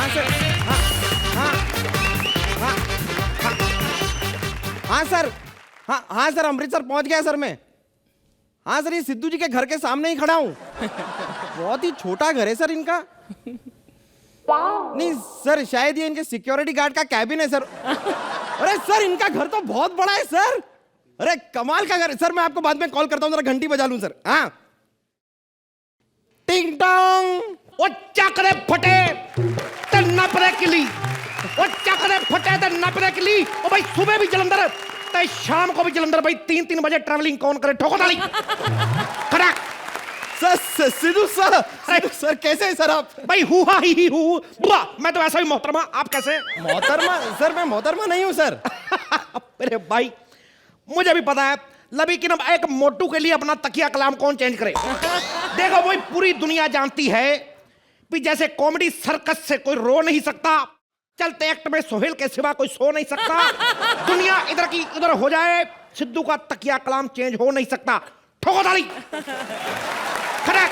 हाँ सर, हाँ हाँ हाँ हाँ हाँ सर, हाँ सर, अमृतसर पहुंच गया सर मैं। हाँ सर, ये सिद्धू जी के घर के सामने ही खड़ा हूँ। बहुत ही छोटा घर है सर इनका। नहीं सर, शायद ये इनके सिक्योरिटी गार्ड का कैबिन है सर। अरे सर, इनका घर तो बहुत बड़ा है सर। अरे कमाल का घर है सर। मैं आपको बाद में कॉल करता हूँ, जरा घंटी बजा लूं सर। हाँ, टिंग टोंग। ओ चकरे फटे ते नपरे किली, ओ चकरे फटे ते नपरे किली। ओ भाई सुबह भी जलंधर ते शाम को भी जलंधर। भाई 3-3 बजे ट्रैवलिंग कौन करे? ठोको ताली। खड़ा सर, सिद्धू सर कैसे हैं सर आप? भाई हुआ ही हु बुआ, मैं तो ऐसा ही मोहतरमा। आप कैसे? मोहतरमा? सर मैं मोहतरमा नहीं हूं सर। अरे भाई मुझे भी पता है, लेकिन अब एक मोटू के लिए अपना तकिया कलाम कौन चेंज करे? देखो भाई, पूरी दुनिया जानती है कि जैसे कॉमेडी सर्कस से कोई रो नहीं सकता, चलते एक्ट में सोहेल के सिवा कोई सो नहीं सकता। दुनिया इधर की उधर हो जाए, सिद्धू का तकिया कलाम चेंज हो नहीं सकता। ठोको ताली। खड़ा।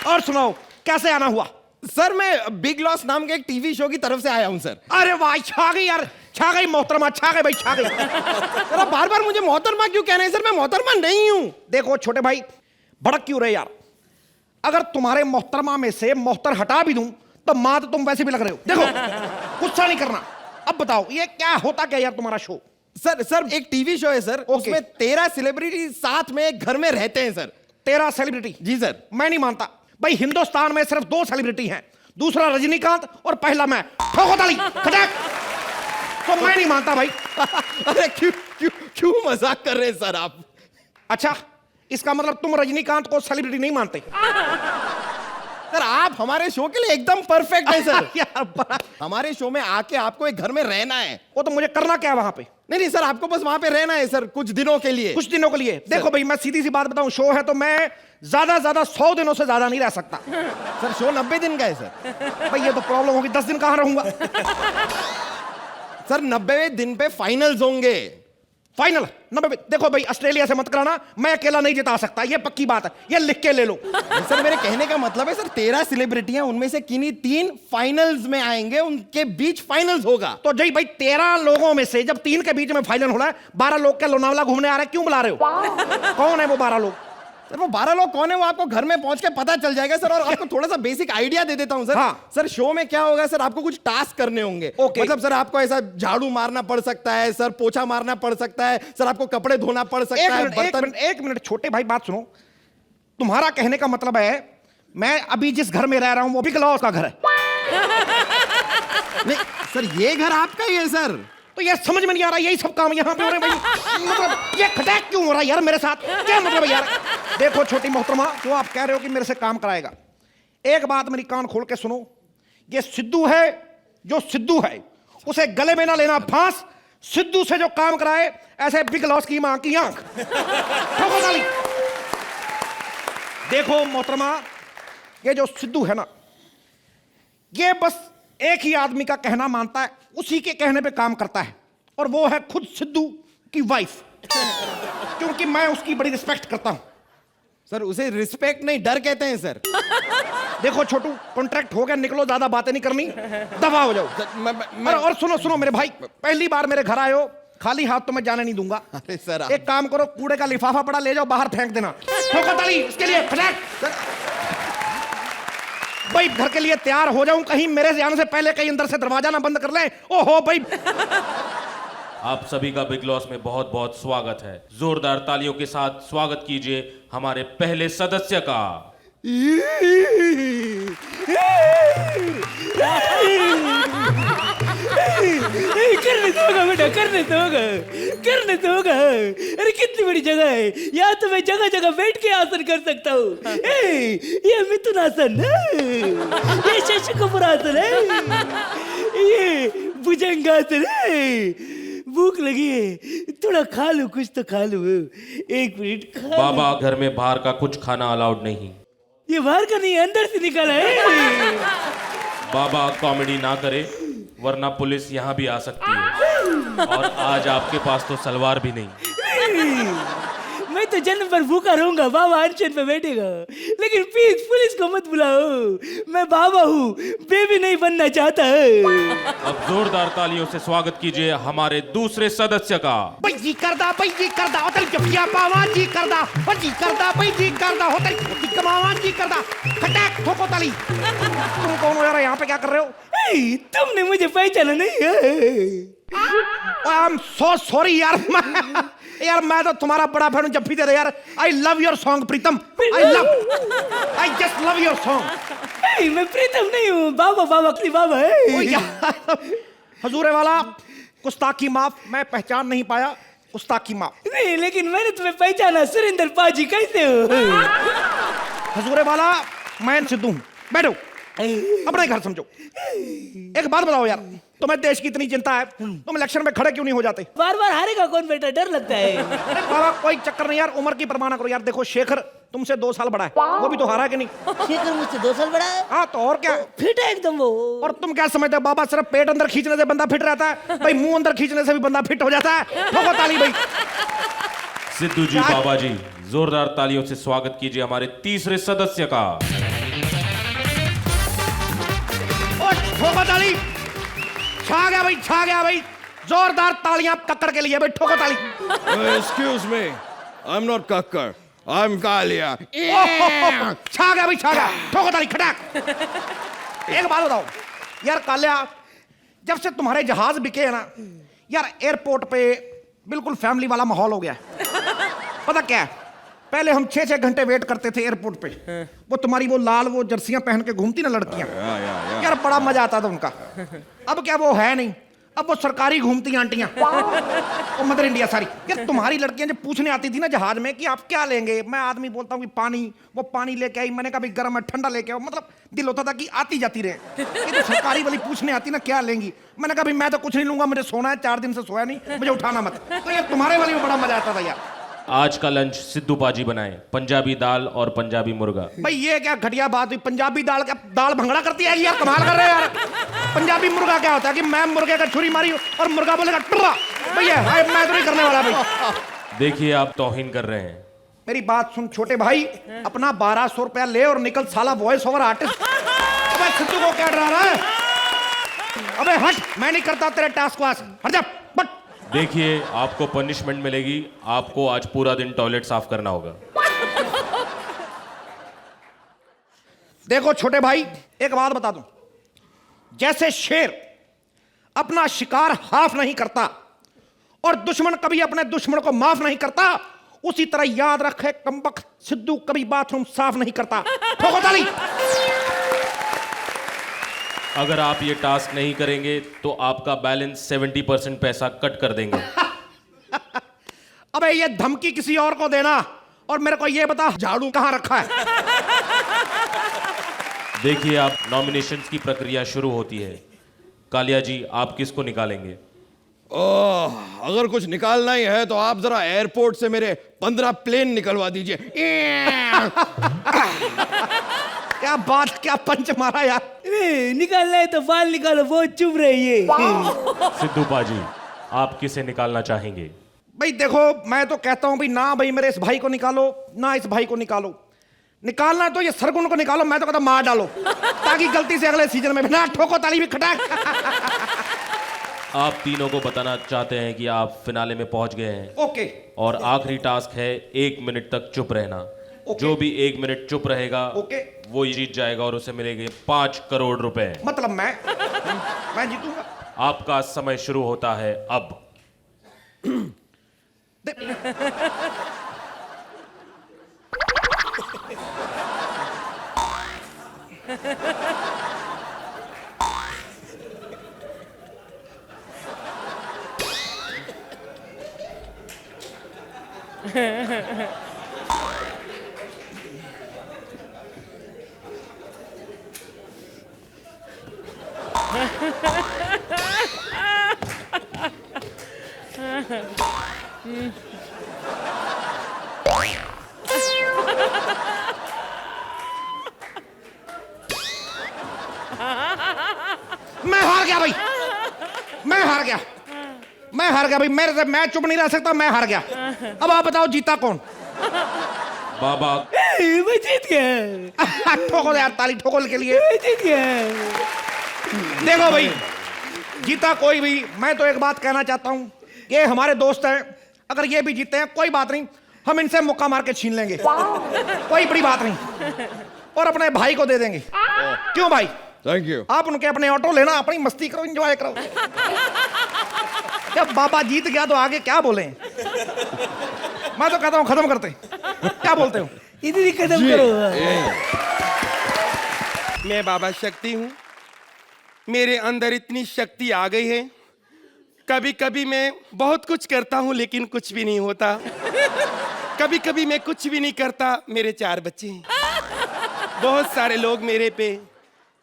और सुनाओ, कैसे आना हुआ? सर मैं बिग लॉस नाम के एक टीवी शो की तरफ से आया हूं सर। अरे वाह, छा गई यार, छा गई मोहतरमा, छा गई भाई, छा गई। सर आप बार बार मुझे मोहतरमा क्यों कह रहे हैं सर? मैं मोहतरमा नहीं हूं। देखो छोटे भाई, भड़क क्यों रहे यार? अगर तुम्हारे मोहतरमा में से मोहतर हटा भी दूं तो मां तो तुम वैसे भी लग रहे हो। देखो गुस्सा नहीं करना। अब बताओ ये क्या होता क्या यार तुम्हारा शो? सर एक टीवी शो है सर, उसमें 13 सेलिब्रिटी साथ में एक घर में रहते हैं सर। 13 सेलिब्रिटी? जी सर। मैं नहीं मानता भाई, हिंदुस्तान में सिर्फ 2 सेलिब्रिटी हैं, दूसरा रजनीकांत और पहला मैं। ठोको ताली। खटक। तो मैं नहीं मानता भाई। अरे क्यों मजाक कर रहे हैं सर आप? अच्छा, इसका मतलब तुम रजनीकांत को सेलिब्रिटी नहीं मानते? सर आप हमारे शो के लिए एकदम परफेक्ट है सर। यार हमारे शो में आके आपको एक घर में रहना है। वो तो मुझे करना क्या है वहां पे? नहीं सर, आपको बस वहां पे रहना है सर, कुछ दिनों के लिए। कुछ दिनों के लिए? देखो भाई, मैं सीधी सी बात बताऊं, शो है तो मैं ज्यादा 100 दिनों से ज्यादा नहीं रह सकता। सर शो 90 दिन का है सर। भाई ये तो प्रॉब्लम होगी, 10 दिन कहां रहूंगा? सर 90वें दिन पे फाइनल्स होंगे। फाइनल 90? देखो भाई, ऑस्ट्रेलिया से मत कराना, मैं अकेला नहीं जिता सकता, ये पक्की बात है, ये लिख के ले लो। सर मेरे कहने का मतलब है सर, 13 सेलिब्रिटियां, उनमें से किन्हीं 3 फाइनल्स में आएंगे, उनके बीच फाइनल्स होगा। तो जी भाई 13 लोगों में से जब 3 के बीच में फाइनल हो रहा है, 12 लोग क्या लोनावला घूमने आ रहे हैं? क्यों बुला रहे हो? कौन है वो 12 लोग? सर वो 12 लोग कौन है वो आपको घर में पहुंच के पता चल जाएगा सर। और आपको थोड़ा सा बेसिक आइडिया दे देता हूं सर। हाँ। सर शो में क्या होगा सर, आपको कुछ टास्क करने होंगे। मतलब सर आपको ऐसा झाड़ू मारना पड़ सकता है सर, पोछा मारना पड़ सकता है सर, आपको कपड़े धोना पड़ सकता है। एक मिनट छोटे भाई, बात सुनो। तुम्हारा कहने का मतलब है मैं अभी जिस घर में रह रहा हूं वो बिग लॉस का घर है? नहीं सर, ये घर आपका ही है सर। तो यार समझ में नहीं आ रहा, यही सब काम यहाँ पे हो रहे हैं भाई। मतलब ये खटैक क्यों हो रहा है यार मेरे साथ? क्या मतलब है यार? देखो छोटी मोहतरमा, जो आप कह रहे हो कि मेरे से काम कराएगा, एक बात मेरी कान खोल के सुनो। ये सिद्धू है, जो सिद्धू है उसे गले में ना लेना फांस। सिद्धू से जो काम कराए, ऐसे बिग लॉस की मां की आंख। ठोको ताली। देखो मोहतरमा, ये जो सिद्धू है ना, ये बस एक ही आदमी का कहना मानता है, उसी के कहने पे काम करता है, और वो है खुद सिद्धू की वाइफ। क्योंकि मैं उसकी बड़ी रिस्पेक्ट करता हूं। सर उसे रिस्पेक्ट नहीं, डर कहते हैं सर। देखो छोटू, कॉन्ट्रैक्ट हो गया, निकलो, ज्यादा बातें नहीं करनी, दफा हो जाओ। और सुनो मेरे भाई, पहली बार मेरे घर आए हो, खाली हाथ तो मैं जाने नहीं दूंगा। अरे सर एक काम करो, कूड़े का लिफाफा पड़ा, ले जाओ, बाहर फेंक देना। ठोको ताली इसके लिए। भाई घर के लिए तैयार हो जाऊं, कहीं मेरे जाने से पहले कहीं अंदर से दरवाजा ना बंद कर ले। ओहो भाई। आप सभी का बिग लॉस में बहुत बहुत स्वागत है। जोरदार तालियों के साथ स्वागत कीजिए हमारे पहले सदस्य का। करने दोगा बेटा, करने दोगा। अरे कितनी बड़ी जगह है, यहाँ तो मैं जगह जगह बैठ के आसन कर सकता हूँ। ये मिथुन आसन है, ये शशि कपूर आसन है, ये भुजंगासन है। भूख लगी है, थोड़ा खा लूं, कुछ तो खा लूं। 1 मिनट खा। बाबा घर में बाहर का कुछ खाना अलाउड नहीं। ये बाहर का नहीं, अंदर से निकला है। बाबा कॉमेडी ना करे वरना पुलिस यहाँ भी आ सकती है, और आज आपके पास तो सलवार भी नहीं। मैं तो जन्म पर भूखा रहूंगा, बाबा अनशन पे बैठेगा। लेकिन प्लीज पुलिस को मत बुलाओ। मैं बाबा हूँ, बेबी नहीं बनना चाहता। अब जोरदार तालियों से स्वागत कीजिए हमारे दूसरे सदस्य का। भाई जी करदा होटल जपिया पावा जी करदा भाई जी करदा होटल कमावा जी करदा खटाक ठोको ताली। तुम कौन हो यार, यहाँ पे क्या कर रहे हो? तुमने मुझे पहचाना नहीं है? आई एम सो सॉरी यार, मैं तो तुम्हारा बड़ा फैन हूं। जब भी दे यार, I love your song Pritam, I just love your song. मैं प्रीतम नहीं हूँ, बाबा बाबा की बाबा है। हजूरे वाला गुस्ताखी माफ, मैं पहचान नहीं पाया, गुस्ताखी माफ। नहीं, लेकिन मैंने तुम्हें पहचाना। सुरेंद्र पाजी कैसे हो? हजूरे वाला मैं सिद्धू हूं, बैठो अपना घर समझो। एक बात बताओ यार, तुम्हें देश की इतनी चिंता है, तुम इलेक्शन में खड़े क्यों नहीं हो जाते? बार बार हारेगा कौन बेटा, डर लगता है। अरे बाबा कोई चक्कर नहीं यार, उम्र की परवाह ना करो यार। देखो शेखर तुमसे 2 साल बड़ा है, वो भी तो हारा कि नहीं? शेखर मुझसे 2 साल बड़ा है। हाँ तो और क्या, फिट है एकदम वो। और तुम क्या समझते हो बाबा, सिर्फ पेट अंदर खींचने से बंदा फिट रहता है? भाई मुंह अंदर खींचने से भी बंदा फिट हो जाता है। ठोको ताली भाई। सिद्धू जी, बाबा जी, जोरदार तालियों से स्वागत कीजिए हमारे तीसरे सदस्य का। ठोको ताली। छा गया भाई, जोरदार तालियां कक्कड़ के लिए भाई, ठोको ताली। Excuse me, I am not Kakkar, I am Kaliya. छा गया, ठोको ताली खटाक। एक बात बताओ यार कालिया, जब से तुम्हारे जहाज बिके है ना यार, एयरपोर्ट पे बिल्कुल फैमिली वाला माहौल हो गया है। पता क्या है, पहले हम 6-6 घंटे वेट करते थे एयरपोर्ट पे, वो तुम्हारी वो लाल वो जर्सियां पहन के घूमती ना लड़कियां, यार बड़ा मजा आता था उनका। अब क्या वो है नहीं, अब वो सरकारी घूमती आंटियां, वो मदर इंडिया सारी। यार तुम्हारी लड़कियां जब पूछने आती थी ना जहाज में कि आप क्या लेंगे, मैं आदमी बोलता हूँ कि पानी, वो पानी लेके आई, मैंने कहा भाई गर्म है ठंडा लेके आओ, मतलब दिल होता था कि आती जाती रहे। ये तो सरकारी वाली पूछने आती ना क्या लेंगी, मैंने कहा भाई मैं तो कुछ नहीं लूंगा, मुझे सोना है, 4 दिन से सोया नहीं, मुझे उठाना मत। तो यार तुम्हारे वाली में बड़ा मजा आता था यार। आज का लंच सिद्धू पाजी बनाए, पंजाबी दाल और पंजाबी मुर्गा। भाई ये क्या घटिया बात हुई, पंजाबी दाल क्या दाल भंगड़ा करती है यार, कमाल कर रहे हैं यार। पंजाबी मुर्गा क्या होता है कि मैं मुर्गे का छुरी मारी और मुर्गा बोलेगा टुर्रा, भैया मैं तो नहीं करने वाला भाई। देखिए आप तौहीन कर रहे हैं। मेरी बात सुन छोटे भाई, अपना 1200 रुपया ले और निकल साला वॉइस ओवर आर्टिस्ट। अबे सिद्धू को क्या डरा रहा है? अबे हट, मैं नहीं करता तेरे टास्क वास, हट जा बट। देखिए आपको पनिशमेंट मिलेगी, आपको आज पूरा दिन टॉयलेट साफ करना होगा। देखो छोटे भाई एक बात बता दूं, जैसे शेर अपना शिकार हाफ नहीं करता और दुश्मन कभी अपने दुश्मन को माफ नहीं करता, उसी तरह याद रखे कमबख्त सिद्धू कभी बाथरूम साफ नहीं करता। ठोको ताली। अगर आप ये टास्क नहीं करेंगे तो आपका बैलेंस 70% पैसा कट कर देंगे। अबे ये धमकी किसी और को देना और मेरे को ये बता झाड़ू कहां रखा है। देखिए आप नॉमिनेशंस की प्रक्रिया शुरू होती है। कालिया जी आप किसको निकालेंगे? अगर कुछ निकालना ही है तो आप जरा एयरपोर्ट से मेरे 15 प्लेन निकलवा दीजिए। क्या बात, क्या पंच मारा यार। निकालना है तो बाल निकालो, बहुत चुभ रही है। सिद्धू पाजी आप किसे निकालना चाहेंगे? भाई देखो मैं तो कहता हूं भाई ना भाई मेरे इस भाई को निकालो ना इस भाई को निकालो, निकालना है तो ये सरगुन को निकालो, मैं तो कहता मार डालो ताकि गलती से अगले सीजन में ना ठोको ताली भी खटाक। आप तीनों को बताना चाहते हैं कि आप फिनाले में पहुंच गए हैं। ओके। और आखिरी टास्क है 1 मिनट तक चुप रहना। जो भी 1 मिनट चुप रहेगा वो जीत जाएगा और उसे मिलेंगे 5 करोड़ रुपए। मतलब मैं जीतूंगा। आपका समय शुरू होता है अब। मैं हार गया भाई, मैं हार गया भाई, मेरे से मैं चुप नहीं रह सकता, मैं हार गया। अब आप बताओ जीता कौन? बाबा मैं जीत गया। ठोको यार ताली, ठोको के लिए। मैं जीत गया। देखो भाई, जीता कोई भी, मैं तो एक बात कहना चाहता हूं, ये हमारे दोस्त हैं, अगर ये भी जीते हैं कोई बात नहीं, हम इनसे मुक्का मार के छीन लेंगे, कोई बड़ी बात नहीं, और अपने भाई को दे देंगे। क्यों भाई? Thank you. आप उनके अपने ऑटो लेना, अपनी मस्ती करो, एंजॉय करो। जब बाबा जीत गया तो आगे क्या बोले? मैं तो कहता हूं खत्म करते। क्या बोलते हो? इतनी कदम करो। मैं बाबा शक्ति हूँ, मेरे अंदर इतनी शक्ति आ गई है, कभी कभी मैं बहुत कुछ करता हूँ लेकिन कुछ भी नहीं होता, कभी कभी मैं कुछ भी नहीं करता। मेरे 4 बच्चे हैं, बहुत सारे लोग मेरे पे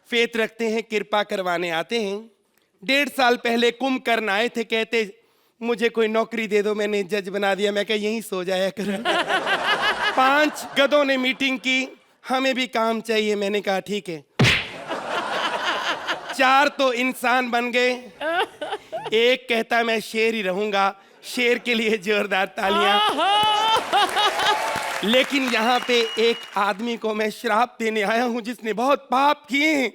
फेथ रखते हैं, कृपा करवाने आते हैं। 1.5 साल पहले कुंभकर्ण आए थे, कहते मुझे कोई नौकरी दे दो, मैंने जज बना दिया। मैं कहा यहीं सो जाया कर। 5 गधों ने मीटिंग की, हमें भी काम चाहिए, मैंने कहा ठीक है। 4 तो इंसान बन गए, एक कहता मैं शेर ही रहूंगा, शेर के लिए जोरदार तालियां। लेकिन यहाँ पे एक आदमी को मैं श्राप देने आया हूं जिसने बहुत पाप किए हैं,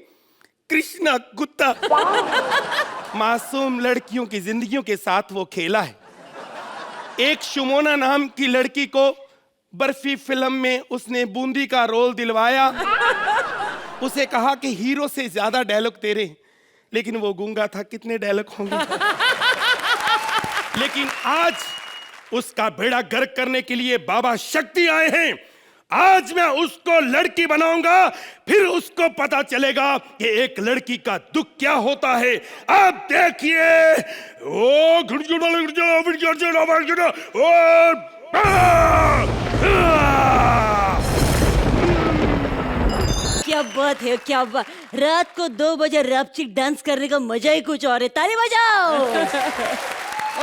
कृष्णा कुत्ता। मासूम लड़कियों की जिंदगियों के साथ वो खेला है। एक शुमोना नाम की लड़की को बर्फी फिल्म में उसने बूंदी का रोल दिलवाया, उसे कहा कि हीरो से ज्यादा डायलॉग तेरे, लेकिन वो गूंगा था, कितने डायलॉग होंगे। लेकिन आज उसका बेड़ा गर्क करने के लिए बाबा शक्ति आए हैं। आज मैं उसको लड़की बनाऊंगा, फिर उसको पता चलेगा कि एक लड़की का दुख क्या होता है। आप देखिए, ओ क्या बात है, क्या बात। रात को 2 बजे रैपचिक डांस करने का मजा ही कुछ और है। ताली बजाओ।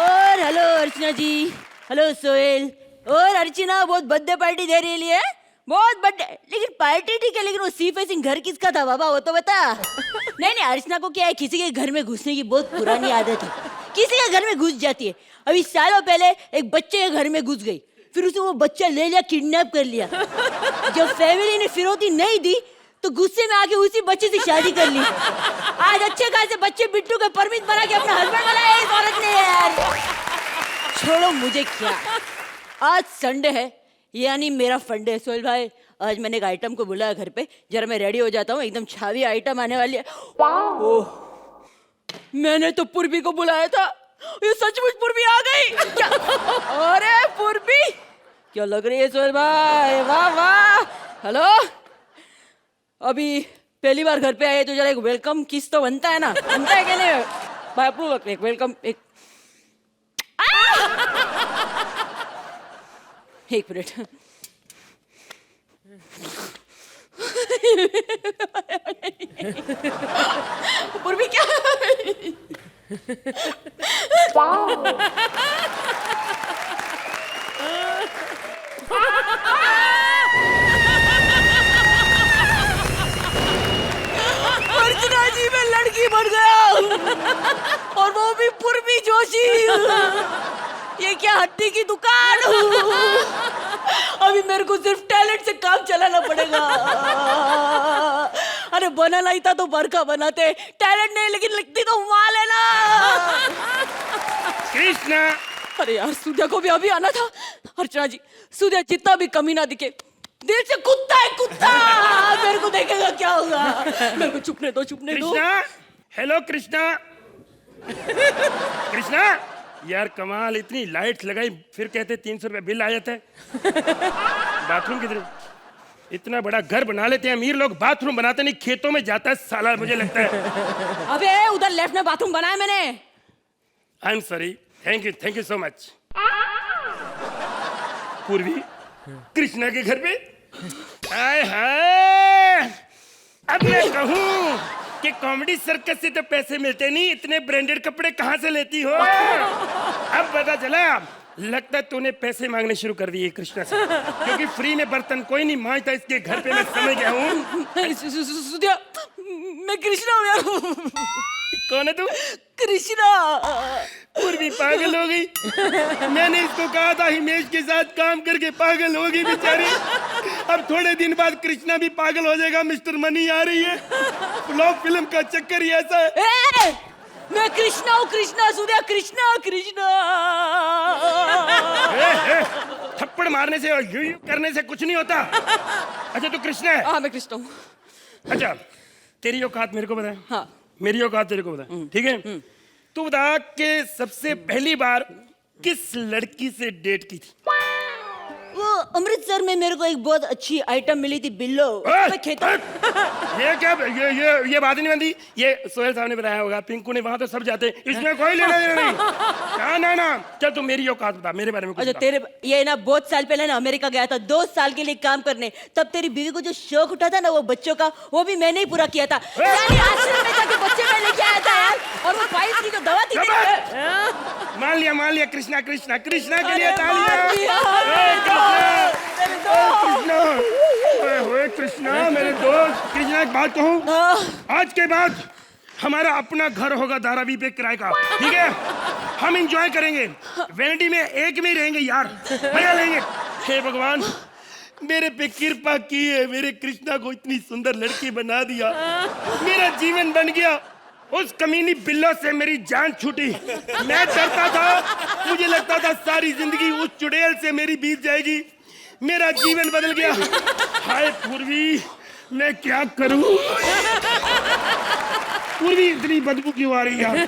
और हेलो अर्चना जी, हेलो सोहेल। और अर्चना बहुत बर्थडे पार्टी दे रही है, बहुत बर्थडे, लेकिन पार्टी ठीक है, लेकिन वो सी फेसिंग घर किसका था बाबा, वो तो बता। नहीं, अर्चना को क्या है, किसी के घर में घुसने की बहुत पुरानी आदत है, किसी के घर में घुस जाती है। अभी सालों पहले एक बच्चे के घर में घुस गई, फिर उसे वो बच्चा ले लिया, किडनैप कर लिया। जब फैमिली ने फिरौती नहीं दी तो गुस्से में आके उसी बच्चे से शादी कर ली। आज अच्छे खासे बच्चे बिट्टू के परमिट बना के अपना हस्बैंड बनाया इस औरत ने। यार छोड़ो मुझे क्या, आज संडे है, यानी मेरा फंडे है। सोहेल भाई, आज मैंने एक आइटम को बुलाया घर पे, जरा मैं रेडी हो जाता हूँ, एकदम छावी आइटम आने वाली है। ओह, मैंने तो पूर्वी को बुलाया था, ये सचमुच पूर्वी आ गई क्या? अरे पूर्वी, क्या लग रही है सोहेल भाई, वाह वाह। हेलो, अभी पहली बार घर पे आए तो जरा एक वेलकम किस तो बनता है ना, बनता है क्या नहीं भाई? अप्रूव, एक वेलकम, एक मिनट। पूर्वी क्या? अर्चना जी, मैं लड़की बन गया, और वो भी पूर्वी जोशी। ये क्या हड्डी की दुकान? अभी मेरे को सिर्फ टैलेंट से काम चलाना पड़ेगा। अरे बनाना ही था तो बरखा बनाते, टैलेंट नहीं लेकिन लिखती तो माल है ना। कृष्णा, अरे यार, सूर्या को भी अभी आना था। अर्चना जी, सूर्या जितना भी कमी ना दिखे, दिल से कुत्ता है, कुत्ता। मेरे को देखेगा क्या होगा, मेरे को चुपने दो, चुपने दो। कृष्णा, हेलो कृष्णा। कृष्णा, यार कमाल, इतनी लाइट्स लगाई, फिर कहते 300 रुपये बिल आ जाता है। बाथरूम किधर? इतना बड़ा घर बना लेते हैं अमीर लोग, बाथरूम बनाते नहीं, खेतों में जाता है साला, मुझे लगता है। अबे उधर लेफ्ट में बाथरूम बनाया मैंने। I am sorry, thank you so much. पूर्वी, कृष्णा के घर पे? हाय हाय, अब मैं कहूँ कि कॉमेडी सर्कस से तो पैसे मिलते नहीं, इतने ब्रांडेड कपड़े कहाँ से लेती हो? अब पता चला, लगता है तूने पैसे मांगने शुरू कर दिए कृष्णा से, क्योंकि फ्री में बर्तन कोई नहीं मांगता इसके घर पे, मैं समझ गया हूँ। सूर्या, मैं कृष्णा हूँ यार। कौन है तू? कृष्णा। पूर्वी पागल हो गई। मैंने इसको कहा था हिमेश के साथ काम करके पागल होगी बेचारी। अब थोड़े दिन बाद कृष्णा भी पागल हो जाएगा। मिस्टर मनी आ रही है। फ्लॉप फिल्म का चक्कर ही ऐसा है। ए, मैं कृष्णा हूँ, कृष्णा सूर्या, कृष्णा कृष्णा। थप्पड़ मारने से और यूं करने से कुछ नहीं होता। अच्छा तू कृष्णा है? हाँ मैं कृष्णा हूँ। अच्छा तेरी औकात मेरे को बता। हाँ। मेरी औकात तेरे को बता, ठीक है? तू बता कि सबसे पहली बार किस लड़की से डेट की थी? वो अमृतसर में मेरे को एक बहुत अच्छी आइटम मिली थी, बिल्लो। मैं खेता ये क्या ये बात नहीं बनती। ये सोहेल साहब ने बताया होगा, पिंकू ने, वहां तो सब जाते हैं, इसमें कोई लेना देना नहीं। ना ना चल तू मेरी औकात बता, मेरे बारे में कुछ अच्छा बता। तेरे ये ना बहुत साल पहले ना अमेरिका गया था 2 साल के लिए काम करने। तब तेरी बीवी को जो शौक उठा था ना वो बच्चों का, वो भी मैंने ही पूरा किया था। यानी आश्रम में जाके बच्चे मैं लेके आया था यार। और वो 22 की जो दवा थी मान लिया कृष्णा कृष्णा कृष्णा के लिए कृष्णा मेरे दोस्त। कृष्णा एक बात कहूँ, आज के बाद हमारा अपना घर होगा धारावी पे किराए का, ठीक है? हम एंजॉय करेंगे, वैनिटी में एक में ही रहेंगे यार, मजा लेंगे। हे भगवान मेरे पे कृपा की है, मेरे कृष्णा को इतनी सुंदर लड़की बना दिया, मेरा जीवन बन गया। उस कमीनी बिल्लो से मेरी जान छूटी। मैं डरता था, मुझे लगता था सारी जिंदगी उस चुड़ैल से मेरी बीत जाएगी। मेरा जीवन बदल गया। हाय पूर्वी, मैं क्या करूं? पूर्वी इतनी बदबू क्यों आ रही है?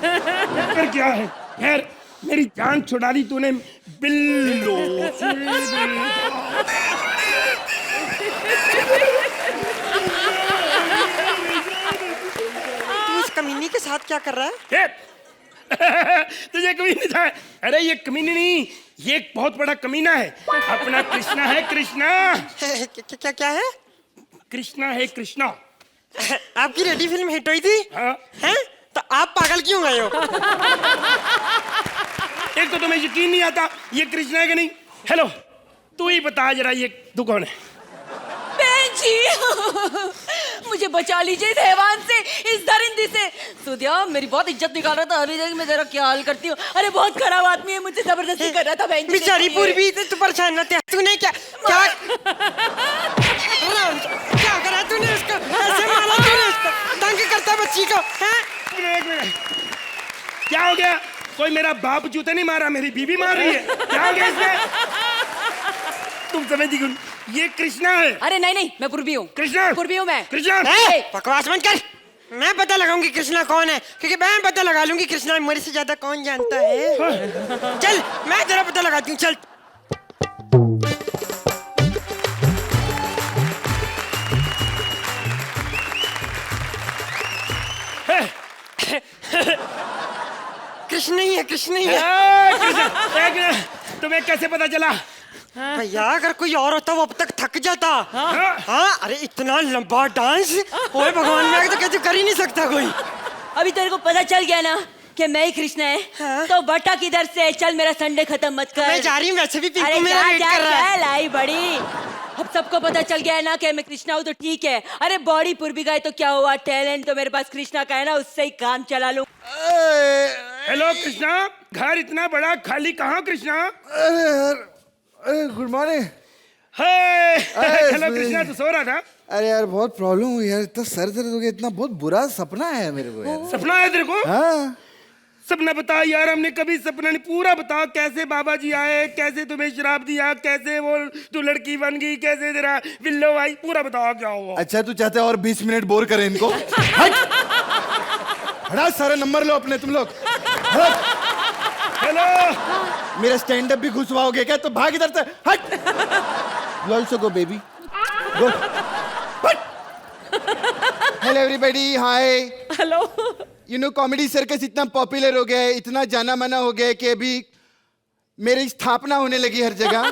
पर क्या है? खैर मेरी जान छुड़ा दी तूने बिल्लो। कमीनी के साथ क्या कर रहा है? तुझे कमीनी था? अरे ये कमीनी नहीं, ये एक बहुत बड़ा कमीना है। अपना कृष्णा है, कृष्णा। क्या क्या है? कृष्णा है, कृष्णा। आपकी रेडी फिल्म हिट हुई थी? हाँ। हैं? तो आप पागल क्यों गए हो? एक तो तुम्हें यकीन नहीं आता ये कृष्णा है कि नहीं। हेलो तू ही बता जरा ये तू कौन है? बहन जी मुझे बचा लीजिए इस हैवान से, इस दरिंदे से। सूर्या मेरी बहुत इज्जत निकाल रहा था, अभी देख मैं जरा क्या हाल करती हूँ। अरे बहुत खराब आदमी है, मुझे जबरदस्ती कर रहा था बहन जी। बेचारी पूर्वी तू परेशान न थे। तूने क्या क्या क्या करा तूने उसको? ऐसे मारा तूने उसको? तंग करता बच्ची को, हैं? एक मिनट, क्या हो गया? कोई मेरा बाप जूते नहीं मारा, मेरी बीवी मार रही है। क्या हो गया इसमें? तुम समझी क्यों? ये कृष्णा है। अरे नहीं नहीं मैं पूर्वी हूँ। कृष्णा पूर्वी हूँ मैं। कृष्णा बकवास मत कर। मैं पता लगाऊंगी कृष्णा कौन है, क्योंकि मैं पता लगा लूंगी कृष्णा मेरे से ज्यादा कौन जानता है। चल मैं तेरा पता लगाती हूँ, चल। कृष्ण ही है, कृष्ण ही है। तुम्हें कैसे पता चला? भैया अगर कोई और होता वो अब तक थक जाता। हाँ अरे इतना लंबा डांस, ओए भगवान मैं तो कैसे कर ही नहीं सकता कोई। अभी तेरे को पता चल गया ना कि मैं ही कृष्णा है। हाँ? तो बटा किधर से? चल मेरा संडे खत्म मत कर। मैं जा रही हूँ, वैसे भी अरे पिंकू मेरा वेट कर रहा है। चल आई बड़ी, अब सबको पता चल गया है ना कि मैं कृष्णा हूँ तो ठीक है। अरे बॉडी पूर्वी गए तो क्या हुआ, टैलेंट तो मेरे पास कृष्णा का है ना, उससे ही काम चला लूं। हेलो कृष्णा, घर इतना बड़ा खाली कहाँ कृष्णा? अरे गुड मॉर्निंग। हेलो कृष्णा, तू सो रहा था? अरे यार बहुत प्रॉब्लम हुई यार, इतना सर दर्द हो गया, इतना बहुत बुरा सपना है मेरे को यार। सपना है तेरे को? हाँ सपना बता यार, हमने कभी सपना नहीं। पूरा बता, कैसे बाबा जी आए, कैसे तुम्हें शराब दिया, कैसे वो तू लड़की बन गई, कैसे तेरा बिल्लो भाई, पूरा बता क्या हुआ। अच्छा तू चाहते और 20 मिनट बोर करें इनको? हट हटा, सारे नंबर लो अपने तुम लोग। हेलो मेरा स्टैंड अप भी घुसवाओगे क्या? तो भाग इधर से, हट। You also go baby, go. Hello everybody, hi. Hello. You know comedy circus इतना पॉपुलर हो गया है, इतना जाना माना हो गया है कि अभी मेरी स्थापना होने लगी हर जगह।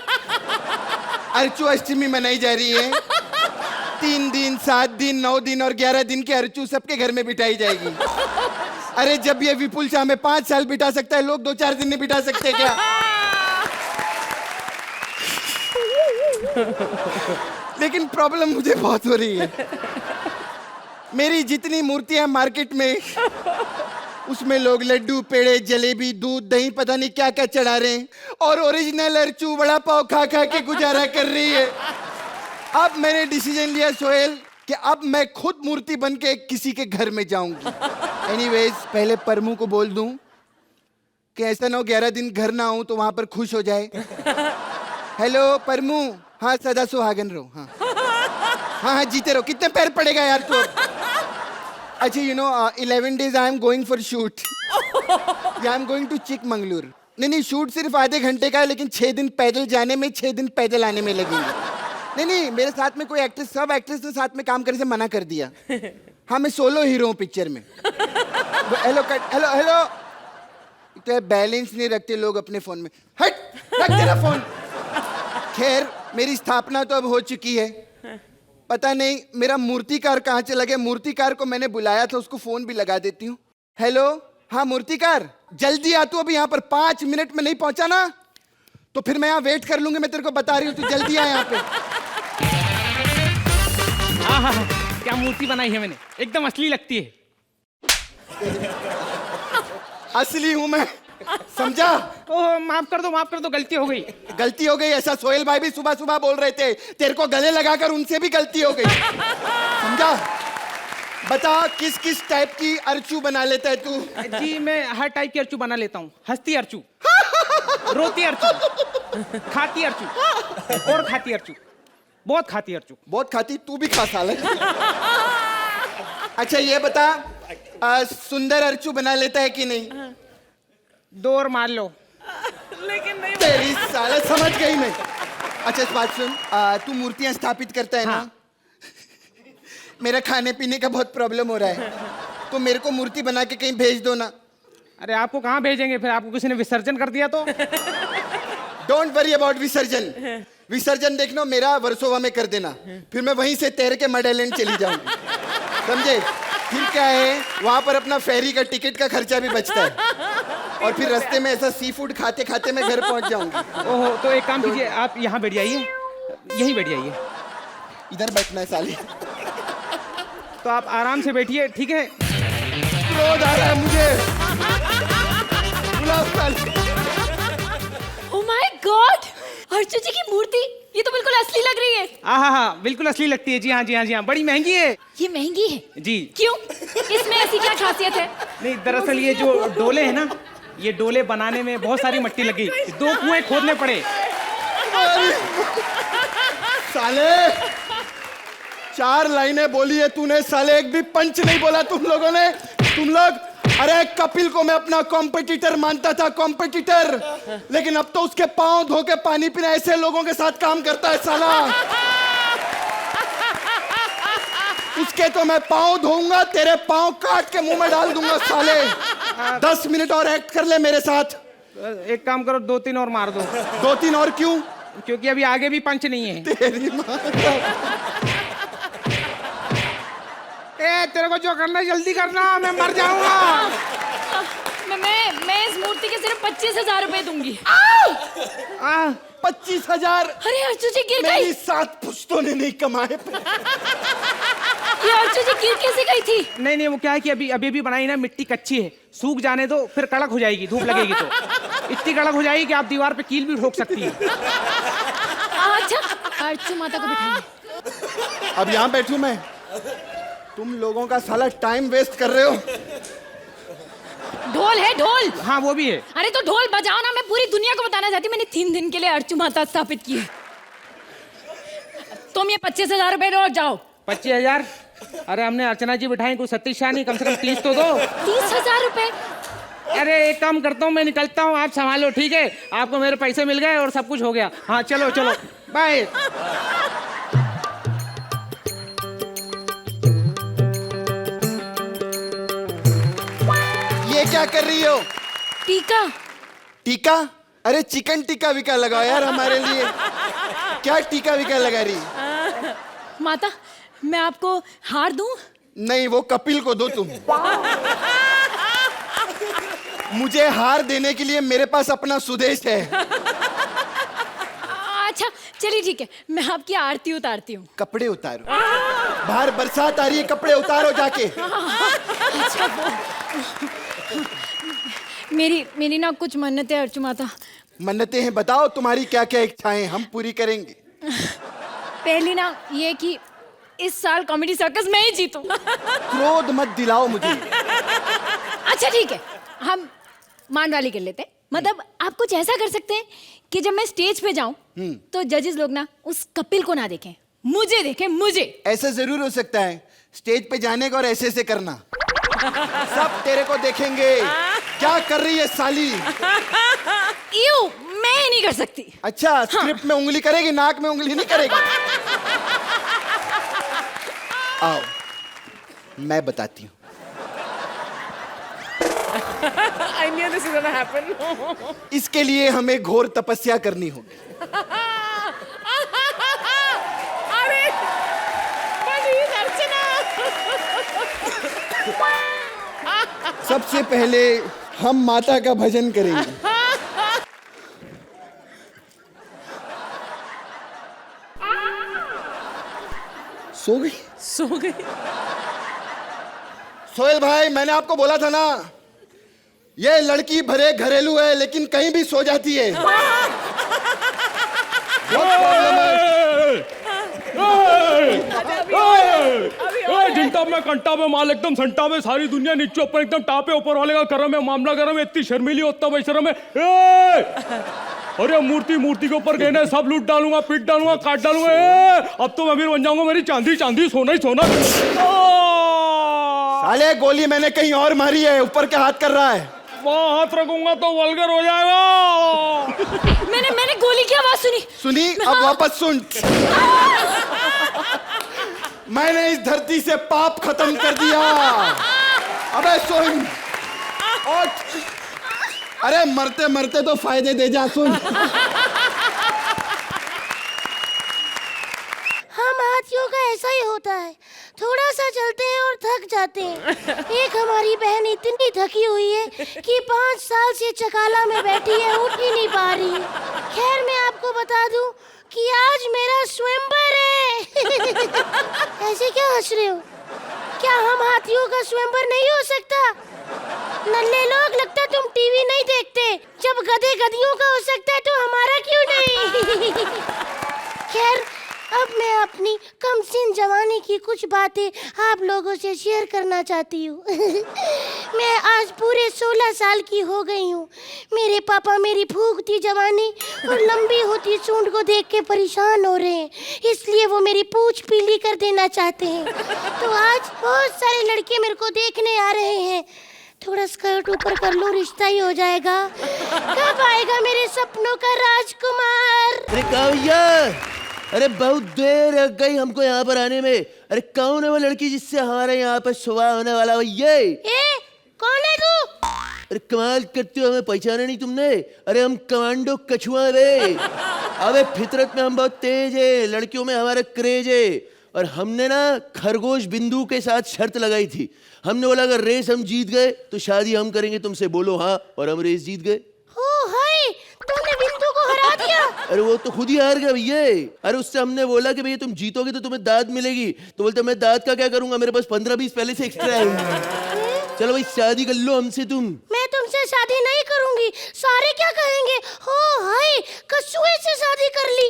अर्चू अष्टमी मनाई जा रही है। 3 दिन, 7 दिन, 9 दिन और 11 दिन के अर्चू सबके घर में बिठाई जाएगी। अरे जब ये विपुल शाह में 5 साल बिठा सकता है, लोग 2-4 दिन में बिठा सकते हैं क्या? लेकिन प्रॉब्लम मुझे बहुत हो रही है। मेरी जितनी मूर्तियां मार्केट में, उसमें लोग लड्डू, पेड़े, जलेबी, दूध, दही, पता नहीं क्या क्या चढ़ा रहे हैं, और ओरिजिनल अर्चू वड़ा पाव खा खा के गुजारा कर रही है। अब मैंने डिसीजन लिया सोहेल कि अब मैं खुद मूर्ति बन के किसी के घर में जाऊंगी। एनीवेज पहले परमू को बोल दूं कि ऐसा ना हो 11 दिन घर ना आऊं तो वहां पर खुश हो जाए। हेलो परमू, हाँ सदा सुहागन रहो। हाँ हाँ हाँ जीते रहो। कितने पैर पड़ेगा यार तू? अच्छा 11 days I am going for shoot. I am going to Chikmagalur. नहीं शूट सिर्फ आधे घंटे का है, लेकिन 6 दिन पैदल जाने में 6 दिन पैदल आने में लगेंगे। नहीं मेरे साथ में कोई एक्ट्रेस, सब एक्ट्रेस ने साथ में काम करने से मना कर दिया। हाँ मैं सोलो हीरो हूँ पिक्चर में। हेलो हेलो तो बैलेंस नहीं रखते लोग अपने फोन में। हट रख तेरा फोन। खैर मेरी स्थापना तो अब हो चुकी है। पता नहीं मेरा मूर्तिकार कहाँ चला गया। मूर्तिकार को मैंने बुलाया था, उसको फोन भी लगा देती हूँ। हेलो, हाँ मूर्तिकार, जल्दी आ तू। अभी यहाँ पर 5 मिनट में नहीं पहुंचा ना तो फिर मैं यहाँ वेट कर लूंगी। मैं तेरे को बता रही हूँ, तू जल्दी आ यहाँ पे। हाँ, क्या मूर्ति बनाई है मैंने, एकदम असली लगती है। असली हूँ मैं, समझा? ओह माफ कर दो, गलती हो गई। गलती हो गई ऐसा सोहेल भाई भी सुबह सुबह बोल रहे थे। तेरे को गले लगाकर उनसे भी गलती हो गई, समझा? बता किस किस टाइप की अर्चू बना लेता है तू? जी मैं हर टाइप की अर्चू बना लेता हूँ। हंसती अर्चू, रोती अर्चू, खाती अर्चू और खाती अर्चू, बहुत खाती अर्चू। बहुत खाती, तू भी खा साले। अच्छा ये बता सुंदर अर्चू बना लेता है कि नहीं? 2 और मार लो। लेकिन नहीं तेरी साले, समझ गई मैं। अच्छा इस बात सुन, तू मूर्तियां स्थापित करता है ना? मेरा खाने पीने का बहुत प्रॉब्लम हो रहा है, तो मेरे को मूर्ति बना के कहीं भेज दो ना। अरे आपको कहाँ भेजेंगे, फिर आपको किसी ने विसर्जन कर दिया तो? डोंट वरी अबाउट विसर्जन। विसर्जन देखना मेरा वर्सोवा में कर देना, फिर मैं वहीं से तैर के मडेलैंड चली जाऊंगी, समझे? फिर क्या है, वहां पर अपना फेरी का टिकट का खर्चा भी बचता है, और फिर रास्ते में ऐसा सी फूड खाते खाते मैं घर पहुंच जाऊंगी। ओहो, तो एक काम कीजिए, आप यहाँ बैठ जाइए, यहीं बैठ जाइए। इधर बैठना है साली। तो आप आराम से बैठिए, ठीक है? क्रोध आ रहा है मुझे। बुलाओ साली। ओह माय गॉड, अर्चू जी की मूर्ति, ये तो बिल्कुल असली लग रही है। हाँ, बिल्कुल असली लगती है। जी हाँ, बड़ी महंगी है। ये महंगी है जी। क्यों, इसमें ऐसी क्या खासियत है? नहीं दरअसल ये जो डोले है ना, ये डोले बनाने में बहुत सारी मिट्टी लगी, 2 कुएं खोदने पड़े। साले 4 लाइनें बोली है तूने साले, एक भी पंच नहीं बोला तुम लोगों ने। तुम लोग, अरे कपिल को मैं अपना कॉम्पिटिटर मानता था, कॉम्पिटिटर, लेकिन अब तो उसके पांव धो के पानी पीना ऐसे लोगों के साथ काम करता है साला। उसके तो मैं पांव धोऊंगा, तेरे पांव काट के मुंह में डाल दूंगा साले। 10 मिनट और एक्ट कर ले मेरे साथ। एक काम करो, 2-3 और मार दो। 2-3 और क्यों? क्योंकि अभी आगे भी पंच नहीं है। तेरी माँ। तेरे को जो करना है जल्दी करना, मैं मर जाऊंगा। मैं इस मूर्ति के सिर्फ 25,000 रुपए दूंगी। 25,000? अरे अर्चू जी गिर मेरी गई। 7 पुश्तों ने नहीं कमाए। ये अर्चू जी गिर कैसे गई थी? नहीं वो क्या है कि अभी बनाई ना, मिट्टी कच्ची है, सूख जाने दो, फिर कड़क हो जाएगी, धूप लगेगी तो इतनी कड़क हो जाएगी कि आप दीवार पे कील भी ठोक सकती है। अच्छा, अर्चू माता को बिठाइए। अब यहाँ बैठूं मैं? तुम लोगों का साला टाइम वेस्ट कर रहे हो। ढोल है, ढोल। हाँ वो भी है। अरे तो ढोल बजाओ ना, मैं पूरी दुनिया को बताना चाहती हूँ मैंने 3 दिन के लिए अर्चू माता स्थापित की है। तुम ये 25,000 रुपए दो और जाओ। 25,000? अरे हमने अर्चना जी बिठाई, कोई सतीश शाह नहीं, कम से कम 30 तो दो। 30,000 रुपए? अरे एक काम करता हूँ, मैं निकलता हूँ, आप संभालो, ठीक है? आपको मेरे पैसे मिल गए और सब कुछ हो गया। हाँ चलो बाय। ये क्या कर रही हो? टीका। टीका? अरे चिकन टीका विका लगाओ यार हमारे लिए। क्या टीका विका लगा रही? माता, मैं आपको हार दूं? नहीं, वो कपिल को दो तुम। मुझे हार देने के लिए मेरे पास अपना सुदेश है। अच्छा चलिए ठीक है, मैं आपकी आरती उतारती हूँ। कपड़े उतारो, बाहर बरसात आ रही है, कपड़े उतारो जाके। अच्छा मेरी ना कुछ मन्नतें अर्चू माता। मन्नतें हैं? बताओ तुम्हारी क्या क्या इच्छाएं, हम पूरी करेंगे। पहली ना ये कि इस साल कॉमेडी सर्कस मैं ही जीतूं। क्रोध मत दिलाओ मुझे। अच्छा ठीक है, हम मान वाली कर लेते हैं। मतलब आप कुछ ऐसा कर सकते हैं कि जब मैं स्टेज पे जाऊं तो जजेस लोग ना उस कपिल को ना देखें, मुझे देखें, मुझे। ऐसा जरूर हो सकता है, स्टेज पे जाने का और ऐसे ऐसे करना। सब तेरे को देखेंगे, क्या कर रही है साली। यू, मैं नहीं कर सकती। अच्छा, स्क्रिप्ट में उंगली करेगी, नाक में उंगली नहीं करेगी। आओ, मैं बताती हूँ। I knew this was gonna happen. इसके लिए हमें घोर तपस्या करनी होगी। अरे, please, अर्चना। सबसे पहले हम माता का भजन करेंगे। सो गई? सो गई। सोहेल भाई, मैंने आपको बोला था ना, ये लड़की भरे घरेलू है लेकिन कहीं भी सो जाती है। बहुत प्रॉब्लम है। घंटा में कंटा में माल एकदम संटा में, सारी दुनिया नीचे ऊपर एकदम टापे, ऊपर वाले का करम है, मामला गरम है, इतनी शर्मीली उतना बेशरम है। अरे मूर्ति के ऊपर गहने सब लूट डालूंगा, पीट डालूंगा, काट डालूंगा। अब तो मैं अमीर बन जाऊंगा, मेरी चांदी सोना ही सोना। साले, गोली मैंने कहीं और मारी है, ऊपर के हाथ कर रहा है। वहाँ हाथ रखूंगा तो वल्गर हो जाएगा। मैंने गोली की आवाज सुनी। अब वापस सुन। मैंने इस धरती से पाप खत्म कर दिया। अबे सुन, उठ। अरे मरते मरते तो फायदे दे जा, सुन। हम हाथियों का ऐसा ही होता है, थोड़ा सा चलते हैं और थक जाते हैं। एक हमारी बहन इतनी थकी हुई है कि 5 साल से चकाला में बैठी है, उठ ही नहीं पा रही। खैर, मैं आपको बता दूं कि आज मेरा स्वयंवर है। ऐसे क्या हंस रहे हो? क्या हम हाथियों का स्वयंवर नहीं हो सकता? नल्ले लोग, लगता तुम टीवी नहीं देखते। जब गधे गधियों का हो सकता है तो हमारा क्यों नहीं? खैर, अब मैं अपनी कमसीन जवानी की कुछ बातें आप लोगों से शेयर करना चाहती हूँ। मैं आज पूरे 16 साल की हो गई हूँ। मेरे पापा मेरी फूकती जवानी और लंबी होती सूंड को देख के परेशान हो रहे हैं, इसलिए वो मेरी पूंछ पीली कर देना चाहते हैं। तो आज बहुत सारे लड़के मेरे को देखने आ रहे हैं। थोड़ा स्कर्ट ऊपर कर लो, रिश्ता ही हो जाएगा। कब आएगा मेरे सपनों का राजकुमार? अरे काव्या, अरे बहुत देर लग गई हमको यहाँ पर आने में। अरे कौन है वो लड़की जिससे हमारे यहाँ पर सुबह होने वाला हो? ये कौन है तू? अरे कमाल करते हो, हमें पहचाना नहीं तुमने? अरे हम कमांडो कछुआ रे। अबे फितरत में हम बहुत तेज है, लड़कियों में हमारा क्रेज है। और हमने ना खरगोश बिंदु के साथ शर्त लगाई थी। हमने बोला अगर रेस हम जीत गए तो शादी हम करेंगे तुमसे, बोलो हाँ। और हम रेस जीत गए। हाय, तुमने बिंदु को हरा दिया। अरे वो तो खुद ही हार गया भैया। अरे उससे हमने बोला कि भैया तुम जीतोगे तो तुम्हें दाद मिलेगी, तो बोलते मैं दाद का क्या करूंगा, मेरे पास 15-20 पहले से एक्स्ट्रा है। चलो भाई शादी कर लो हमसे तुम। मैं तुमसे शादी नहीं करूंगी, सारे क्या कहेंगे? हो हाय, कछुए से शादी कर ली।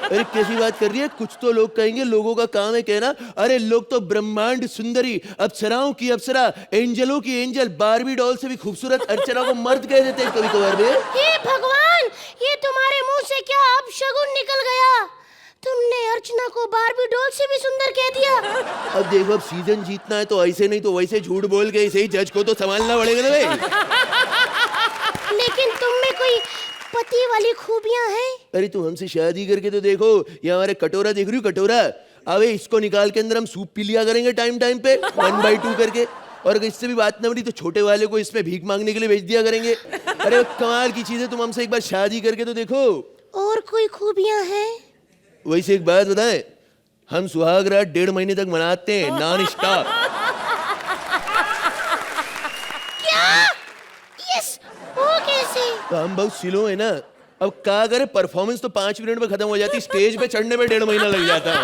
अरे कैसी बात कर रही है? कुछ तो लोग कहेंगे, लोगों का काम है कहना। अरे लोग तो ब्रह्मांड सुंदरी, अप्सराओं की अप्सरा, एंजलों की एंजल, बारबी डॉल से भी खूबसूरत अर्चना को मर्द कह देते हैं कभी कभार में। हे भगवान, ये तुम्हारे मुंह से क्या अपशगुन निकल गया? तुमने अर्चना को बारबी डॉल से भी सुंदर कह दिया। अब देखो, अब सीजन जीतना है तो ऐसे नहीं तो वैसे झूठ बोल के ऐसे ही जज को तो संभालना पड़ेगा ना भाई। लेकिन तुम में कोई पति वाली खूबियां हैं? अरे तू हमसे शादी करके तो देखो, ये हमारे कटोरा देख रही हो, कटोरा। अबे इसको निकाल के अंदर हम सूप पी लिया करेंगे टाइम टाइम पे, 1/2 करके। और अगर इससे भी बात न बनी तो छोटे वाले को इसमें भीख मांगने के लिए भेज दिया करेंगे। अरे कमाल की चीज है, तुम हमसे एक बार शादी करके तो देखो। और कोई खूबियां हैं? वैसे एक बात बताएं, हम सुहाग रात 1.5 महीने तक मनाते हैं नॉन स्टॉप। क्या? यस, वो कैसे? तो हम बहुत स्लो है ना। अब क्या करे, परफॉर्मेंस तो 5 मिनट में खत्म हो जाती, स्टेज पे चढ़ने में 1.5 महीना लग जाता है।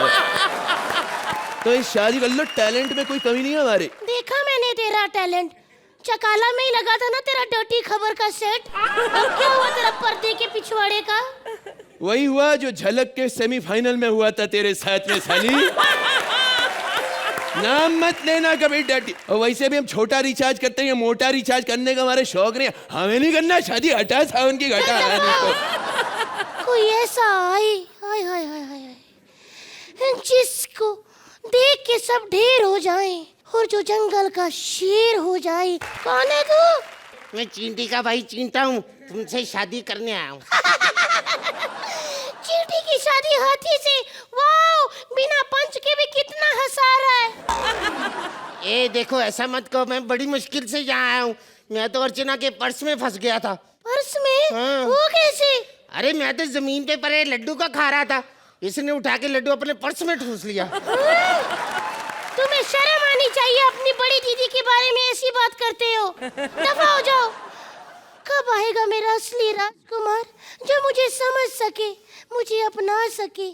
तो इस शादी कर लो, टैलेंट में कोई कमी नहीं है हमारे। देखा मैंने तेरा टैलेंट, चकाला में ही लगा था ना तेरा डर्टी खबर का सेट। अब क्या हुआ तेरा पर्दे के पिछवाड़े का? वही हुआ जो झलक के सेमीफाइनल में हुआ था तेरे साथ में साली। नाम मत लेना कभी डटी। और वैसे भी हम छोटा रिचार्ज करते हैं, मोटा रिचार्ज करने का हमारे शौक नहीं, हमें नहीं करना शादी। हटा सावन की घटा। कोई ऐसा आए हाय हाय हाय हाय जिसको देख के सब ढेर हो जाएं और जो जंगल का शेर हो जाए। कौन है तू? मैं चींटी का भाई चींटा हूँ, तुमसे शादी करने आया हूँ। चींटी की शादी हाथी से? वाओ, बिना पंच के भी कितना हंसा रहा है। ए देखो, ऐसा मत कहो, मैं बड़ी मुश्किल से यहाँ आया हूँ। मैं तो अर्चना के पर्स में फंस गया था। पर्स में? हाँ। वो कैसे? अरे मैं तो जमीन पे पड़े लड्डू का खा रहा था, इसने उठा के लड्डू अपने पर्स में ठूस लिया। तुम्हें शर्म आनी चाहिए, अपनी बड़ी दीदी के बारे में ऐसी बात करते हो। दफा हो जाओ। कब आएगा मेरा असली राजकुमार जो मुझे समझ सके, मुझे अपना सके?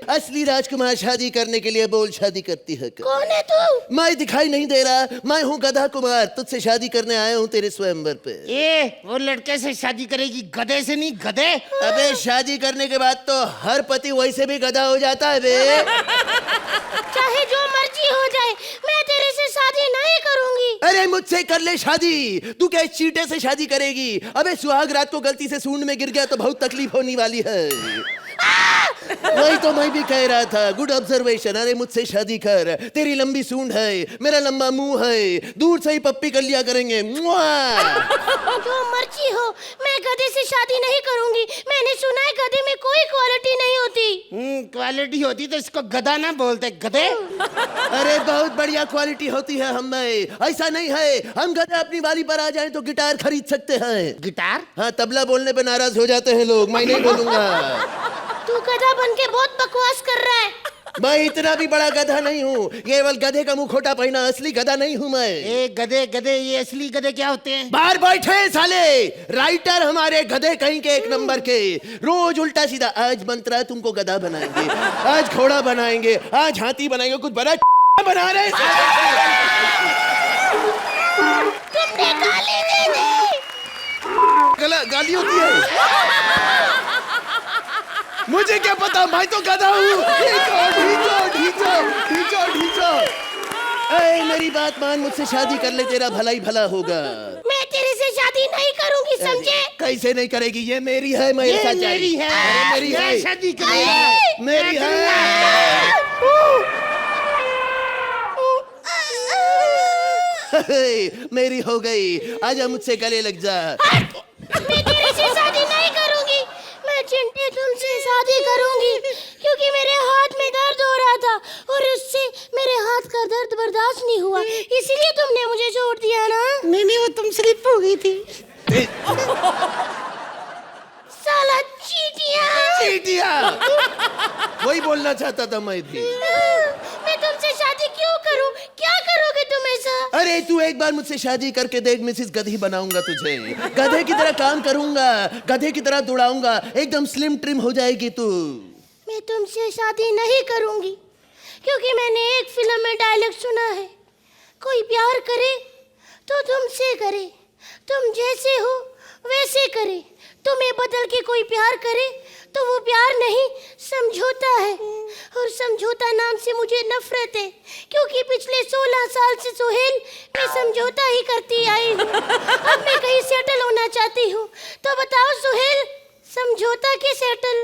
असली राजकुमार शादी करने के लिए बोल शादी करती है क्या? कौन है तू? मैं दिखाई नहीं दे रहा? मैं हूँ गधा कुमार, तुझसे शादी करने आया हूँ तेरे स्वयंवर पे। ए वो लड़के से शादी करेगी, गधे से नहीं, गधे। अबे शादी करने के बाद तो हर पति वैसे भी गधा हो जाता है बे। चाहे जो मर्जी हो जाए, मैं तेरे से शादी नहीं करूंगी। अरे मुझसे कर ले शादी, तू क्या इस चींटे से शादी करेगी? अबे सुहाग रात को गलती से सूंड में गिर गया तो बहुत तकलीफ होने वाली है। वही तो मैं भी कह रहा था, गुड ऑब्जर्वेशन। अरे मुझसे शादी कर, तेरी लंबी सूंड है, मेरा लंबा मुंह है, दूर से ही पप्पी कर लिया करेंगे। जो मर्जी हो, मैं गधे से शादी नहीं करूंगी। मैंने सुना है गधे में कोई क्वालिटी नहीं होती। क्वालिटी होती तो इसको गधा ना बोलते, गधे। अरे बहुत बढ़िया क्वालिटी होती है हमें। ऐसा नहीं है हम गधे अपनी बारी पर आ जाएं तो गिटार खरीद सकते हैं। गिटार? हाँ, तबला बोलने पे नाराज हो जाते हैं लोग, मैं नहीं बोलूंगा। तू गधा बन के बहुत बकवास कर रहा है। मैं इतना भी बड़ा गधा नहीं हूँ, केवल गधे का मुखौटा पहना, असली गधा नहीं हूँ मैं। ए गधे गधे, ये असली गधे क्या होते हैं? बाहर बैठे साले राइटर हमारे गधे कहीं के एक नंबर के, रोज उल्टा सीधा। आज मंत्रा तुमको गधा बनाएंगे, आज घोड़ा बनाएंगे, आज हाथी बनाएंगे, कुछ बड़ा बना रहे। तुमने गाली दे दी। गाली होती है? मुझे क्या पता, मैं तो गधा हूँ। मेरी बात मान, मुझसे शादी कर ले, तेरा भला ही भला होगा। मैं तेरे से शादी नहीं करूंगी, समझे? कैसे नहीं करेगी? ये मेरी है, मेरी है, मेरी है, मेरी है, शादी करेगी, मेरी है। मेरी हो गई, आजा मुझसे गले लग जा। मैं तेरे से शादी नहीं करूंगी। मैं चिंटे तुमसे शादी करूंगी क्योंकि मेरे हाथ में दर्द हो रहा था और उससे मेरे हाथ का दर्द बर्दाश्त नहीं हुआ, इसलिए तुमने मुझे छोड़ दिया ना? नहीं, वो तुम स्लिप हो गई थी। साला चीटिया। वही बोलना चाहता था मैं भी। मैं तुमसे शादी क्यों करूं? क्या करोगे तुम ऐसा? अरे तू एक बार मुझसे शादी करके देख, मिसिस गधी बनाऊंगा तुझे। गधे की तरह काम करूंगा, गधे की तरह दौड़ाऊंगा, एकदम स्लिम ट्रिम हो जाएगी तू। मैं तुमसे शादी नहीं करूंगी क्योंकि मैंने एक फिल्म में डायलॉग सुना है, कोई प्यार करे तो तुमसे करे, तुम जैसे हो वैसे करे। तुम्हें बदल के कोई प्यार करे तो वो प्यार नहीं, समझौता है। और समझौता नाम से मुझे नफरत है क्योंकि पिछले 16 साल से सोहेल मैं समझौता ही करती आई हूँ। अब मैं कहीं सेटल होना चाहती हूँ, तो बताओ सोहेल, समझौता की सेटल?